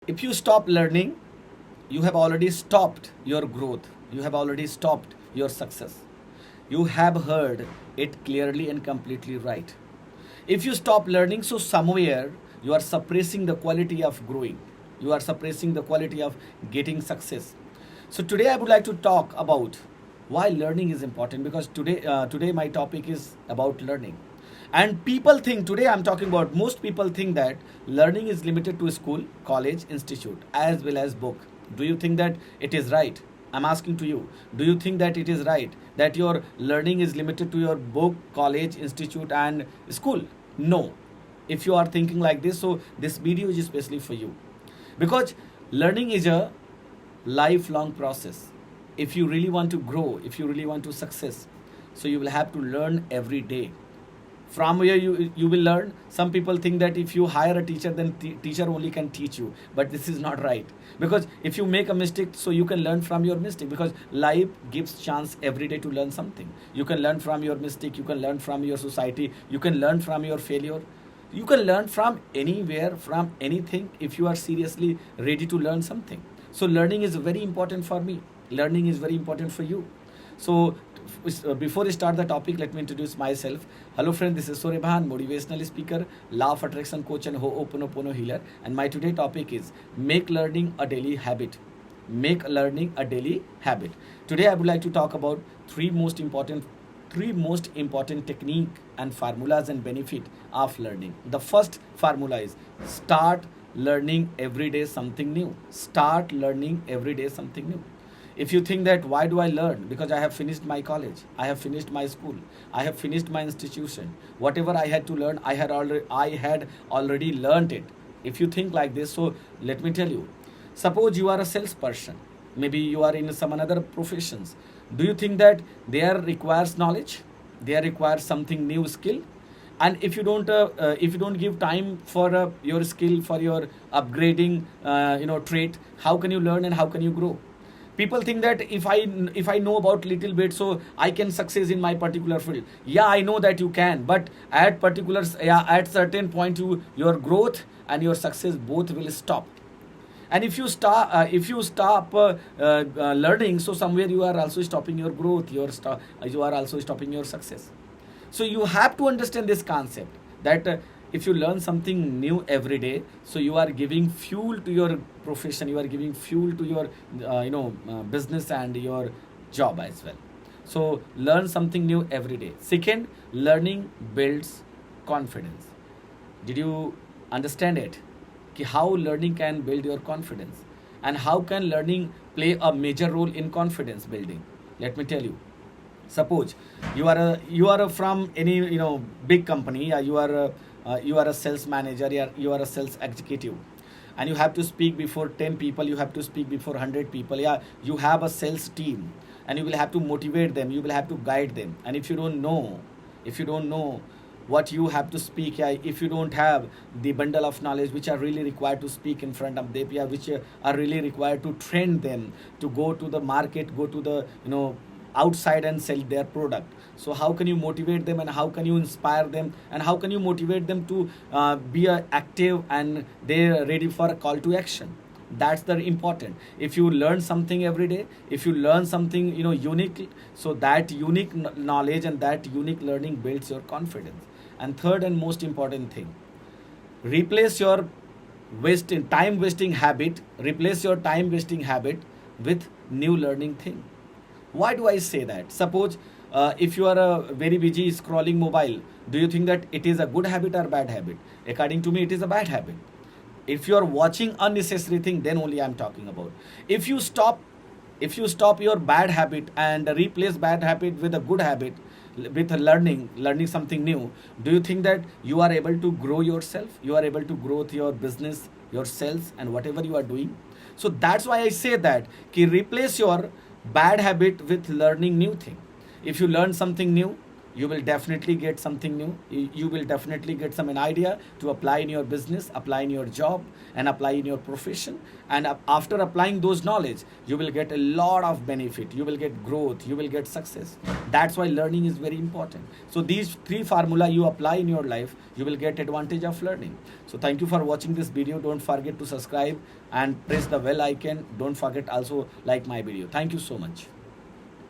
If you stop learning, you have already stopped your growth. You have already stopped your success. You have heard it clearly and completely right. If you stop learning, so somewhere you are suppressing the quality of growing. You are suppressing the quality of getting success. So today I would like to talk about why learning is important, because today my topic is about learning. And people think, today I'm talking about, most people think that learning is limited to school, college, institute, as well as book. Do you think that it is right? I'm asking to you, do you think that it is right that your learning is limited to your book, college, institute, and school? No. If you are thinking like this, so this video is especially for you, because learning is a lifelong process. If you really want to grow, if you really want to success, so you will have to learn every day. From where you will learn, some people think that if you hire a teacher, then teacher only can teach you, but this is not right. Because if you make a mistake, so you can learn from your mistake, because life gives chance every day to learn something. You can learn from your mistake, you can learn from your society, you can learn from your failure, you can learn from anywhere, from anything, if you are seriously ready to learn something. So learning is very important for me, learning is very important for you. So before I start the topic, let me introduce myself. Hello friend, this is Surya, motivational speaker, Lawofattraction coach, and Hooponopono healer. And my today topic is make learning a daily habit. Make learning a daily habit. Today I would like to talk about three most important technique and formulas and benefit of learning. The first formula is start learning every day something new. Start learning every day something new. If you think that why do I learn, because I have finished my college, I have finished my school, I have finished my institution, whatever I had to learn, I had already learned it. If you think like this, so let me tell you, suppose you are a salesperson, maybe you are in some another professions. Do you think that there requires knowledge, there requires something new skill? And if you don't give time for your skill, for your upgrading trait, how can you learn and how can you grow? People think that if I know about little bit, so I can success in my particular field. Yeah, I know that you can, but at certain point, your growth and your success both will stop. And if you stop learning, so somewhere you are also stopping your growth, you are also stopping your success. So you have to understand this concept that if you learn something new every day, so you are giving fuel to your profession, you are giving fuel to your business and your job as well. So learn something new every day. Second, learning builds confidence. Did you understand it? How learning can build your confidence, and how can learning play a major role in confidence building? Let me tell you. Suppose you are from any big company. Yeah, you are a sales manager. Yeah, you are a sales executive, and you have to speak before 10 people, you have to speak before 100 people. Yeah, you have a sales team, and you will have to motivate them, you will have to guide them. And if you don't know what you have to speak, yeah, if you don't have the bundle of knowledge which are really required to speak in front of them, yeah, which are really required to train them to go to the market, go to the outside and sell their product. So how can you motivate them, and how can you inspire them, and how can you motivate them to be active and they're ready for a call to action? That's the important. If you learn something every day, if you learn something unique, so that unique knowledge and that unique learning builds your confidence. And third and most important thing, replace your time wasting habit, replace your time wasting habit with new learning thing. Why do I say that? Suppose if you are very busy scrolling mobile, do you think that it is a good habit or bad habit? According to me, it is a bad habit. If you are watching unnecessary thing, then only I'm talking about. If you stop your bad habit and replace bad habit with a good habit, with learning something new, do you think that you are able to grow yourself, you are able to grow your business, your sales, and whatever you are doing? So that's why I say that replace your bad habit with learning new thing. If you learn something new, you will definitely get something new. You will definitely get some an idea to apply in your business, apply in your job, and apply in your profession. And after applying those knowledge, you will get a lot of benefit, you will get growth, you will get success. That's why learning is very important. So these three formula you apply in your life, you will get advantage of learning. So thank you for watching this video. Don't forget to subscribe and press the bell icon. Don't forget also like my video. Thank you so much.